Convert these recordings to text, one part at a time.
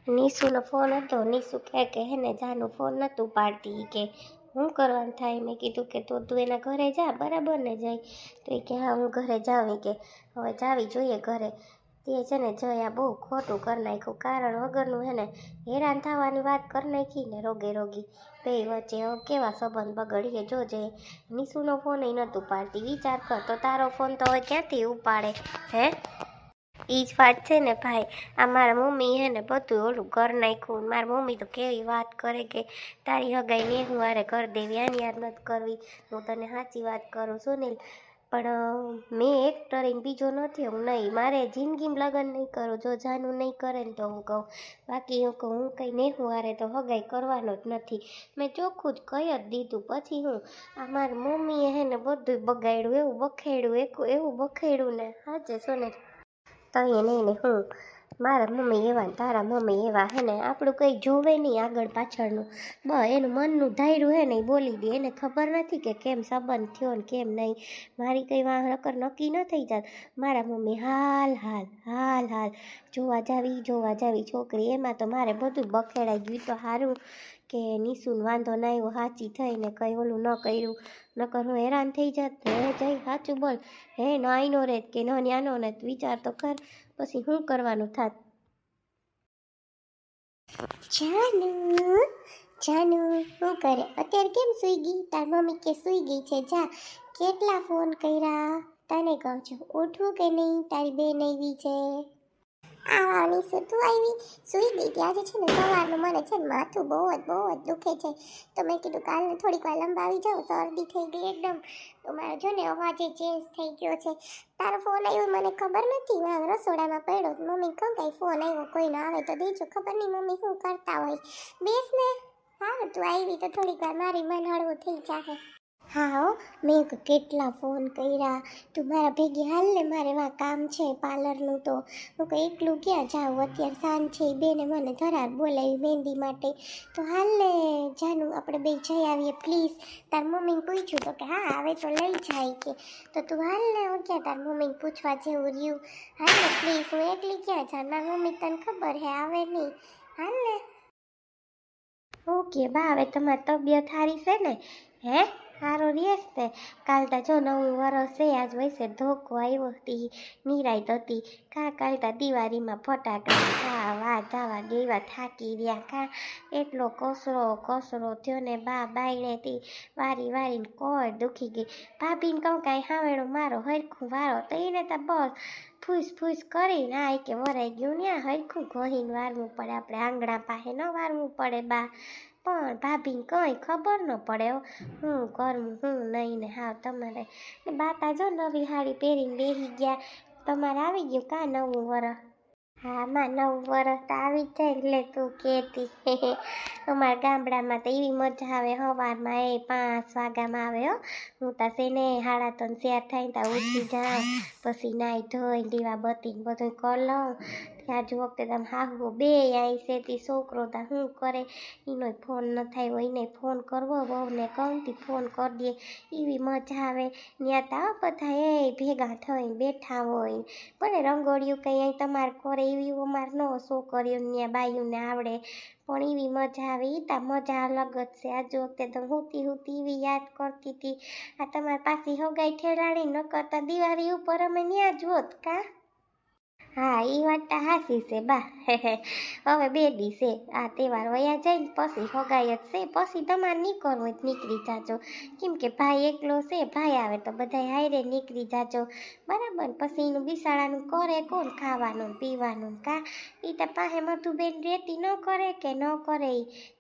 નીસુનો phone હતો. નીસુ કે હે ને જાનું ફોન નહોતું પાડતી કે હું કરવાનું થાય. મેં કીધું કે તું એના ઘરે જા, બરાબર ને જાય? તો એ કે હા હું ઘરે જાઉં. કે હવે જાવી જોઈએ ઘરે. તે છે ને જયા બહુ ખોટું કરી નાખ્યું, કારણ વગરનું હે ને હેરાન થવાની વાત કરી નાખી ને રોગે રોગી બે વચ્ચે. હવે કેવા સંબંધ બગડીએ જોજે. નીસુનો ફોન એ નહોતું પાડતી. વિચાર કર તો તારો ફોન તો હવે ક્યાંથી ઉપાડે હે? ઈ જ વાત છે ને ભાઈ. આ મારા મમ્મી હે ને બધું ઓલું કરી નાખ્યું. મારી મમ્મી તો કેવી વાત કરે કે તારી હગાઈ ને હું હારે કરી દેવી, આની યાદ નથી કરવી. હું તને સાચી વાત કરું સુનિલ, પણ મેં એક ટરીને બીજો નથી. હું નહીં, મારે જિંદગીમાં લગ્ન નહીં કરું જો જાનું નહીં કરે ને તો હું કહું. બાકી હું કહું હું કંઈ નેહું હારે તો હગાઈ કરવાનો જ નથી. મેં ચોખ્ખું જ કહી જ દીધું. પછી હું આ મારી મમ્મીએ હે ને બધું બગાડ્યું, એવું બખેડ્યું, એવું બખેડ્યું ને સાચે સોને. તઈએ નહીં ને હું મારા મમ્મી એવા ને તારા મમ્મી એવા હે ને આપણું કંઈ જોવે નહીં આગળ પાછળનું. એનું મનનું ધાર્યું હે ને એ બોલી દે. એને ખબર નથી કે કેમ સંબંધ થયો ને કેમ નહીં. મારી કંઈ નકર નક્કી ન થઈ જાત. મારા મમ્મી હાલ હાલ હાલ હાલ જોવા જાવી છોકરી. એમાં તો મારે બધું બખેડાઈ ગયું. તો સારું કે નીસુને વાંધો ના આવ્યો, સાચી થઈને કંઈ ઓલું ન કર્યું, નકર હું હેરાન થઈ જાત. હે જઈ સાચું બોલ, હે ન આઈનો રે કે ન ન્યાનો ને વિચાર તો કર પછી શું કરવાનું થાત. જાનું શું કરે અત્યારે? કેમ સુઈ ગઈ? તાર મમ્મી કે સુઈ ગઈ છે. જા, કેટલા ફોન કર્યા તને કહું છું, ઉઠવું કે નહીં? તારી બેન આવી છે. આવાની શું તું આવી? સુઈ ગઈ હતી. આજે છે ને સવારનું મને છે ને માથું બહુ જ દુખે છે. તો મેં કીધું કાલને થોડીક વાર લંબાવી જાઉં, શરદી થઈ ગઈ એકદમ. તો મારે જો ને અવાજે ચેન્જ થઈ ગયો છે. તારો ફોન આવ્યો મને ખબર નથી. હું રસોડામાં પડ્યો. મમ્મી કહું કાંઈ ફોન આવ્યો કોઈને આવે તો દેજો. ખબર નહીં મમ્મી શું કરતા હોય. બેસ ને. હા તું આવી તો થોડીક વાર મારી મન હળવું થઈ જાય. હા હો, મેં કેટલા ફોન કર્યા. તું મારા ભેગી હાલ ને, મારે વા કામ છે પાર્લરનું. તો હું કંઈ એકલું ક્યાં જાઉં? અત્યારે સાંજ છે. બેને મને ધરાર બોલાવી મહેંદી માટે. તો હાલ ને જાનું આપણે બે જઈ આવીએ પ્લીઝ. તાર મમ્મીને પૂછ્યું તો કે હા આવે તો લઈ જાય કે. તો તું હાલ ને, હું ક્યાં તાર મમ્મીને પૂછવા જેવું રહ્યું. હાલ ને પ્લીઝ, હું એકલી ક્યાં જાઉં? મારી મમ્મી તને ખબર હે આવે નહીં. હાલ ને. ઓકે બા, હવે તમારી તબિયત સારી છે ને? હે સારો રેસ તે? કાલતા જો નવું વરસ છે, આજ વૈસે ધોકો આવ્યો હતી, નિરાયત હતી. કાલતા દિવાળીમાં ફટાકડા ખાવા જવા દેવા થાકી રહ્યા. એટલો કસરો થયો ને બા બાયણેથી વારીને કોઈ દુખી ગઈ. ભાભીને કહું કાંઈ હાવેણો મારો હરખું વારો તો એને તો બસ ફૂસ કરીને આ કે વરાઈ ગયું ને. આ હરખું ઘોહીને વારવું પડે, આપણે આંગણા પાસે ન વારવું પડે બા. પણ ભાભીને કંઈ ખબર ન પડે હું કરું હું નહીં ને. હા તમારે બાતા જો નવી સાડી પહેરીને બેસી ગયા. તમારે આવી ગયું કાં નવું વરસ? હા માં નવું વરસ તો આવી જ જાય એટલે તું કહેતી. અમારા ગામડામાં તો એવી મજા આવે. સવારમાં 5 વાગ્યામાં આવે હો. હું તો છે ને 3:30 થાય ને ત્યાં ઉઠી જાઉં. પછી નાહી ધોઈ દીવા બત્તી બધું કરી લઉં. ત્યાં જ વખતે તમે હાહુ બે અહીં સેતી છોકરો તા શું કરે? એનો ફોન ન થાય હોય, એને ફોન કરવો બહુને કહુંથી ફોન કરી દે. એવી મજા આવે. ત્યાં તો બધા ભેગા થઈને બેઠા હોય. પણ રંગોળીઓ કંઈ અહીં તમારે કરે એવી અમારે ન છોકરીઓને ત્યાં બાઈઓને આવડે. પણ એવી મજા આવે. એ તા મજા અલગ જ છે. આજ વખતે તો હુતી એવી યાદ કરતી હતી. આ તમારી પાસે હગાઈ ઠેલાણી ન કરતા દિવાળી ઉપર અમે ત્યાં જ હોત કાં? હા એ વાત તો હાસી છે બા. હવે 2 દી છે આ તહેવાર વયા જાય ને પછી હગાઈ જ છે. પછી તમારે નીકળવું હોય તો નીકળી જાજો. કેમ કે ભાઈ એકલો છે, ભાઈ આવે તો બધા હારે નીકળી જાજો બરાબર. પછી એનું બિસાડાનું કરે કોણ ખાવાનું પીવાનું કાં? એ તો પાસે મધુબેન રેતી ન કરે કે ન કરે.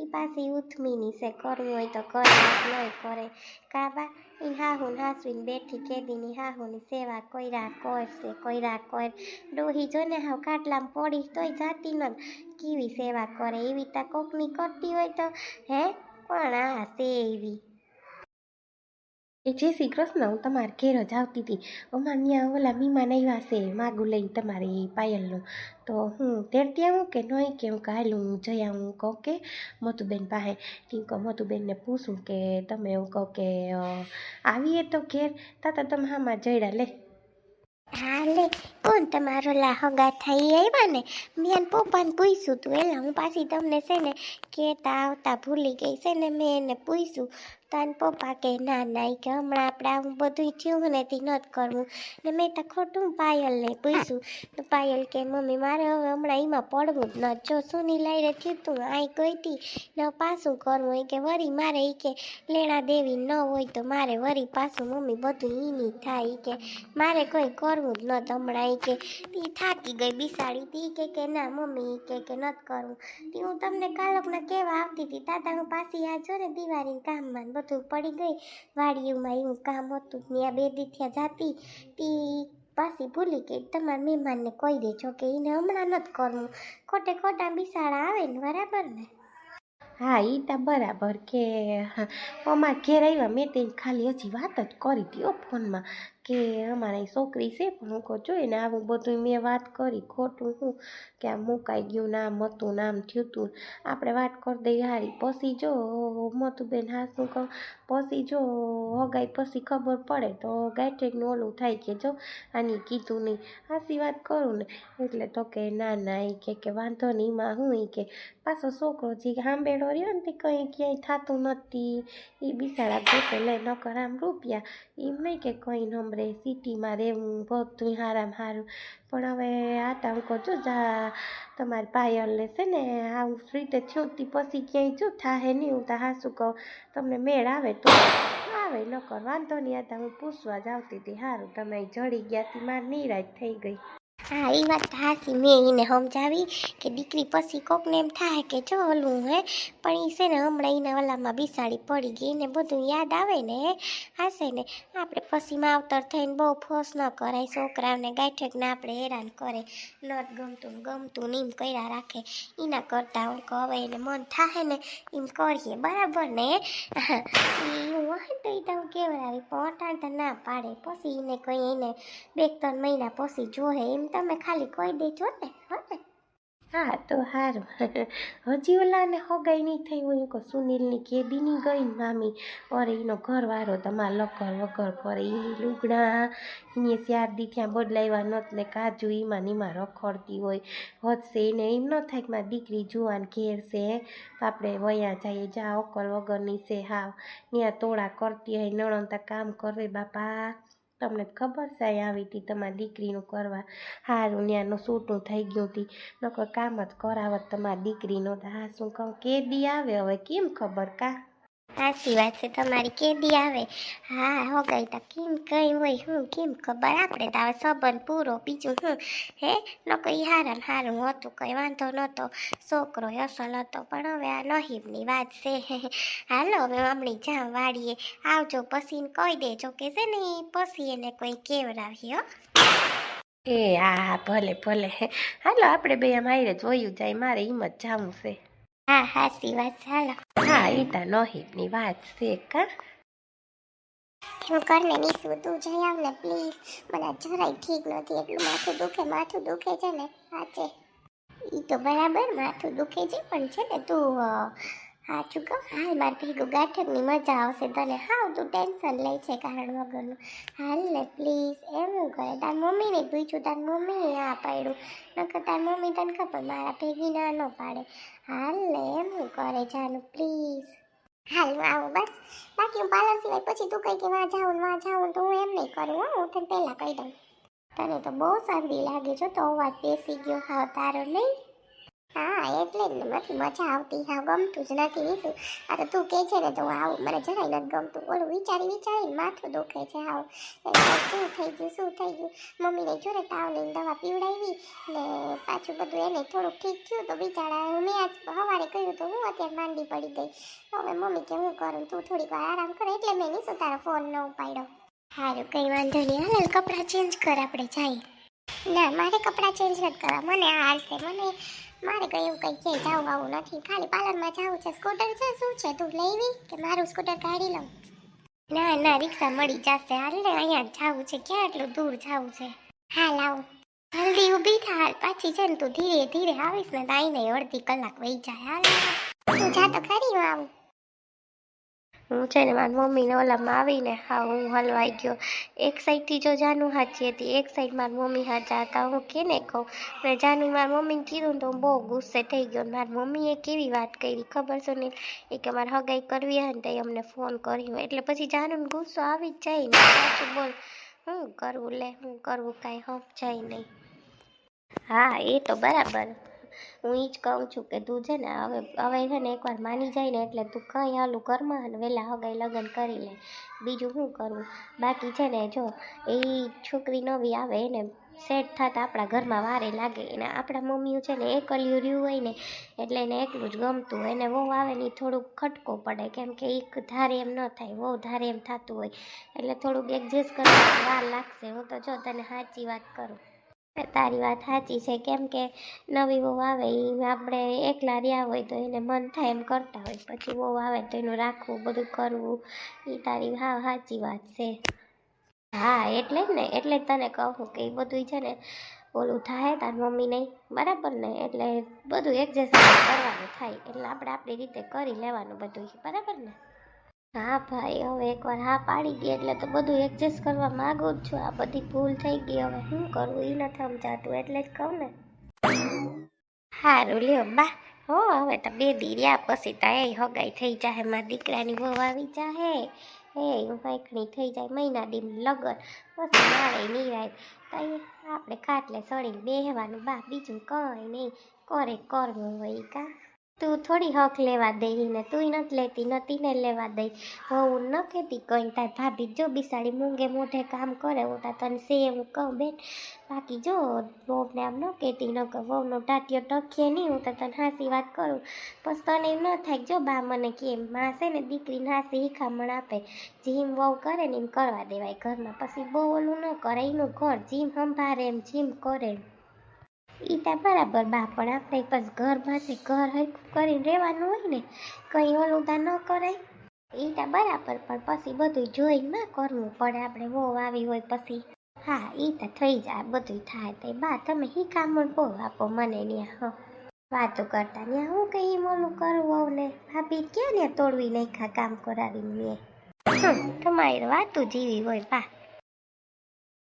એ પાછી ઉથમીની છે. કરવું હોય તો કરે નહીં કરે કાં બા? એ હાહુને હાસવીને બેઠી કેદીની હાહુની સેવા કોયરા કોર. ડોહી જો ને હાવ ખાટલામાં પડી તોય જાતી નથી. કેવી સેવા કરે. એવી તા કોકની કરતી હોય તો હે. પણ આ છે એવી. જય શ્રી કૃષ્ણ. હું તમારે ઘેર જ આવતી હતી. અમારે ત્યાં ઓલા મહેમાન આવ્યા છે માગું લઈને તમારી પાયલનું. તો હું તેડતી આવું કે નહીં કે હું હાલું જઈ આવું? કહું કે મધુબેન પાસે કેમ કહું મધુબેનને પૂછું કે તમે એવું કહો કે આવીએ તો ઘેર. તાતા તમે હામાં જઈડા લે. હા લે, કોણ તમારો લા હગા થઈ આવ્યા ને? મેં પપ્પાને પૂછ્યું તું એલા હું પાછી તમને છે ને કહેતા આવતા ભૂલી ગઈ છે ને મેં એને પૂછ્યું તાન પપ્પા કે ના ના ઈ કે હમણાં આપણે આવું બધું થયું ને તે નથી કરવું ને મેં તો ખોટું પાયલને પૂછ્યું તો પાયલ કે મમ્મી મારે હવે હમણાં એમાં પડવું જ ન જો સુની લાઈને થયું તું અહીં ગઈ હતી ને પાછું કરવું એ કે વરી મારે એ કે લેણા દેવી ન હોય તો મારે વરી પાછું મમ્મી બધું ઈની થાય ઈ કે મારે કોઈ કરવું જ નહોતું હમણાં એ કે તી થાકી ગઈ બિસાડી તી કે ના મમ્મી કે નથી કરવું તી હું તમને કાલકના કેવા આવતી હતી તાતા હું પાછી આ જો ને દિવાળી કામમાં બધું પડી ગઈ વાડીઓમાં એવું કામ હતું ત્યાં બે દી થયા જાતી તી પાછી ભૂલી ગઈ તમારા મહેમાનને કહી દેજો કે એને હમણાં નથી કરવું ખોટે ખોટા બિસાડા આવે ને બરાબર ને હા એ તો બરાબર કે અમારે ઘેર આવ્યા મેં તેને ખાલી હજી વાત જ કરી હતી ફોનમાં કે અમારી છોકરી છે પણ હું કહું જોઈએ ને આવું બધું મેં વાત કરી ખોટું શું કે આમ મુકાઈ ગયું નામ હતું નામ થયું હતું આપણે વાત કરી દઈ હારી પછી જો મોતુબેન હા શું કહું પછી જો હગાઈ પછી ખબર પડે તો ગાયઠેકનું ઓલું થાય કે જો આની કીધું નહીં હાસી વાત કરું ને એટલે તો કે ના ના એ કે વાંધો નહીં એમાં હું એ કે પાછો છોકરો જે સાંભળ્યો રહ્યો ને તે કંઈ ક્યાંય થતું નથી એ બિચારા ગોતે લે નકર આમ રૂપિયા એમ નહીં કે કંઈ નમરે સિટીમાં રહેવું બધું હારામાં સારું પણ હવે આટા હું કહું છું જા તમારી પાયલને છે ને આવું રીતે થયું તી પછી ક્યાંય જો થાહે નહીં હું તો હાસું કહું તમને મેળ આવે તો આવે નકર વાંધો નહીં આતા હું પૂછવા જ આવતી હતી સારું તમે જડી ગયા તી મારી નિરાશ થઈ ગઈ હા એ વાત હાસી મેં એને સમજાવી કે દીકરી પછી કોકને એમ થાય કે જો ઓલું હે પણ એ છે ને હમણાં એના ઓલામાં બિસાડી પડી ગઈ ને બધું યાદ આવે ને હાસે ને આપણે પછી માવતર થઈને બહુ ફોસ ન કરાય છોકરાઓને ગાંઠેકને આપણે હેરાન કરે નત ગમતું ને એમ કર્યા રાખે એના કરતાં હું કહું હવે એને મન થાય ને એમ કરીએ બરાબર ને હું હોય તો એ તો હું કેવડાવી પણ અટાણ તો ના પાડે પછી એને કંઈ એને 2-3 મહિના પછી જોહે એમ તમે ખાલી કહી દેજો ને હો ને હા તો સારું હજી ઓલાને હગાઈ નહીં થઈ હોય કે સુનિલની કેદીની ગઈ મામી અરે એનો ઘરવાળો તમારા લકર વગર ફરે એની લુગડા એને 4 દી ત્યાં બદલાવ્યા નહોત ને કાજુ એમાં નીમાં રખડતી હોય વધશે એને એમ ન થાય કે મારી દીકરી જુવાન ઘેર છે તો આપણે વયા જઈએ જા અકલ વગરની છે હાવ ત્યાં તોડા કરતી હોય નણંદા કામ કરે બાપા તમને ખબર છે આવી હતી તમારી દીકરીનું કરવા સારું ત્યાંનું સૂટું થઈ ગયું હતી નકર કામ જ કરાવત તમારી દીકરીનો તો હા શું કહું કેદી આવે હવે કેમ ખબર કા સાચી વાત છે તમારી કેદી આવે હા હો ગઈ તો કેમ કઈ હોય હું કેમ ખબર આપણે તો હવે સંબંધ પૂરો બીજું શું હે ન કઈ હારા હારું હતું કંઈ વાંધો નહોતો છોકરો અસલ હતો પણ હવે આ નહીબની વાત છે હાલો હવે હમણાં જામ વાળીએ આવજો પછી કહી દેજો કે છે ને પછી એને કોઈ કેવડાવી હો એ હા ભલે ભલે હાલો આપણે બે આમ આયરે જ વયું જાય મારે એમ જ જાવું છે હા હાચી વાત છે હાલો હા એ તો નહીબની વાત છે કા હું કરને નીસું તું જઈ આવ ને પ્લીઝ મને જરાય ઠીક નથી એટલું માથું દુખે છે ને સાચે ઈ તો બરાબર માથું દુખે છે પણ છે ને તું સાચું કહું હાલ મારે ભેગું ગાંઠકની મજા આવશે તને હાવ તું ટેન્શન લે છે કારણ વગરનું હાલ ને પ્લીઝ એમ કરે તાર મમ્મીને પૂછ્યું તાર મમ્મીએ આ પાડ્યું નકર તાર મમ્મી તને ખબર મારા ભેગી ના ન પાડે હાલ ને એમ કરે જાનું પ્લીઝ હાલ હું આવું બસ બાકી હું પાર્લર સિવાય પછી તું કઈ કે વાં જાઉં તો હું એમ નહીં કરું હો હું તને પહેલાં કહી દઉં તને તો બહુ શરદી લાગે છે તો અવાજ બેસી ગયો હાવ તારો નહીં હા એટલે જ નથી મજા આવતી હાવ ગમતું જ નથી નીસું આ તો તું કહે છે ને તો હું આવું મને જરાય નથી ગમતું ઓલું વિચારીને માથું દુખે છે હાવ શું થઈ ગયું મમ્મીને જોડે તાવની દવા પીવડાવી ને પાછું બધું એને થોડુંક ઠીક થયું તો બિચારા મેં આજ સવારે કહ્યું તો હું અત્યારે માંડી પડી ગઈ હવે મમ્મી કે હું કરું તું થોડીક વાર આરામ કરે એટલે મેં નીસું તારો ફોન ન ઉપાડ્યો સારું કંઈ વાંધો નહીં હાલ કપડાં ચેન્જ કર આપણે જાય ના મારે કપડાં ચેન્જ નથી કરવા મને આ હાલશે મારે કંઈ એવું કંઈ ક્યાંય જવું આવું નથી ખાલી પાર્લરમાં જવું છે સ્કૂટર છે શું છે તું લેવી કે મારું સ્કૂટર કાઢી લઉં ના રિક્ષા મળી જશે હાલ ને અહીંયા જવું છે ક્યાં એટલું દૂર જવું છે હાલ આવું જલ્દી ઊભી થા હાલ પાછી છે ને તું ધીરે ધીરે આવીશ ને તો આવીને અડધી કલાક વહી જાય હાલ તું જા તો ખરી હું આવું હું છે ને મારી મમ્મીને ઓલામાં આવીને હા હું હલવાઈ ગયો. એક સાઈડથી જો જાનુ સાચી હતી, એક સાઈડ મારી મમ્મી સાચા હતા. હું કેને કહું ને જાનુ મારી મમ્મીને કીધું ને તો હું બહુ ગુસ્સે થઈ ગયો. મારી મમ્મીએ કેવી વાત કરી ખબર છે ને, એ કે મારે હગાઈ કરવી હોય ને તો અમને ફોન કર્યો. એટલે પછી જાનુને ગુસ્સો આવી જ જાય ને. સાચું બોલ, શું કરવું લે, શું કરવું, કાંઈ હપ જાય નહીં. હા એ તો બરાબર. હું એ જ કહું છું કે તું છે ને હવે છે ને એકવાર માની જાય ને એટલે તું કંઈ હાલું ઘરમાં અને વહેલા હગાઈ લગ્ન કરી લે. બીજું શું કરવું? બાકી છે ને જો એ છોકરી નવી આવે એને સેટ થતાં આપણા ઘરમાં વારે લાગે. એને આપણા મમ્મીઓ છે ને એકલ્યું રહ્યું હોય ને એટલે એને એકલું જ ગમતું હોય. એને વહુ આવે ને થોડુંક ખટકો પડે, કેમ કે એક ધારે એમ ન થાય, વહુ ધારે એમ થતું હોય એટલે થોડુંક એડજસ્ટ કરવા વાર લાગશે. હું તો જો તને સાચી વાત કરું, તારી વાત સાચી છે. કેમ કે નવી વહુ આવે એ આપણે એકલા રહ્યા હોય તો એને મન થાય એમ કરતા હોય, પછી વહુ આવે તો એનું રાખવું બધું કરવું, એ તારી હા સાચી વાત છે. હા એટલે જ ને, એટલે જ તને કહું કે એ બધું છે ને ઓલું થાય તાર મમ્મી નહીં બરાબર ને, એટલે બધું એડજસ્ટ કરવાનું થાય એટલે આપણે આપણી રીતે કરી લેવાનું બધું બરાબર ને. હા ભાઈ, હવે એકવાર હા પાડી ગઈ એટલે તો બધું એડજસ્ટ કરવા માંગુ જ છું. આ બધી ભૂલ થઈ ગઈ, હવે શું કરવું એ નથી સમજાતું એટલે જ કહું ને. સારું લ્યો બા, હો હવે તો 2 દી રહ્યા પછી તો એ હગાઈ થઈ જાય, મારા દીકરાની વહુ આવી જાય, હું વાંકણી થઈ જાય, મહિના દી લગન પછી મારે નિરાય તઈ આપણે ખાટલે સળીને બેહવાનું બા, બીજું કંઈ નહીં. કરે કરવું હોય કા, તું થોડી હક લેવા દઈ ને, તું નથી લેતી નથી ને લેવા દઈ. હું ન કહેતી કંઈ, તાર ભાભી જો બિસાડી મૂંગે મોઢે કામ કરે, હું તા તને સે હું કહું બેન. બાકી જો વહુને આમ ન કહેતી, ન કહું વહુનો ટાટિયો ટકીએ નહીં, હું તો તને હાસી વાત કરું. પછી તને એમ ન થાય જો બા મને કેમ માં છે ને દીકરીને હાસી શીખામણ આપે, જીમ વહુ કરે ને એમ કરવા દેવાય ઘરમાં. પછી બહુ ઓલું ન કરે, એનું ઘર જીમ સંભાળે એમ જીમ કરે એમ. એ ત્યાં બરાબર બા, પણ આપણે પછી ઘર પાસે ઘર હરખું કરીને રહેવાનું હોય ને, કંઈ ઓલું ત્યાં ન કરાય. એ ત્યાં બરાબર, પણ પછી બધું જોઈને ના કરવું પડે, આપણે વહુ આવી હોય પછી. હા એ તો થઈ જાય, બધું થાય. તે બા તમે શીખામણ બહુ આપો મને ત્યાં વાતો કરતા, ત્યાં હું કંઈ ઓલું કરવું હોવ ને ભાભી ક્યાં ને તોડવી નાખ્યા કામ કરાવીને. તમારી વાતું જેવી હોય બા.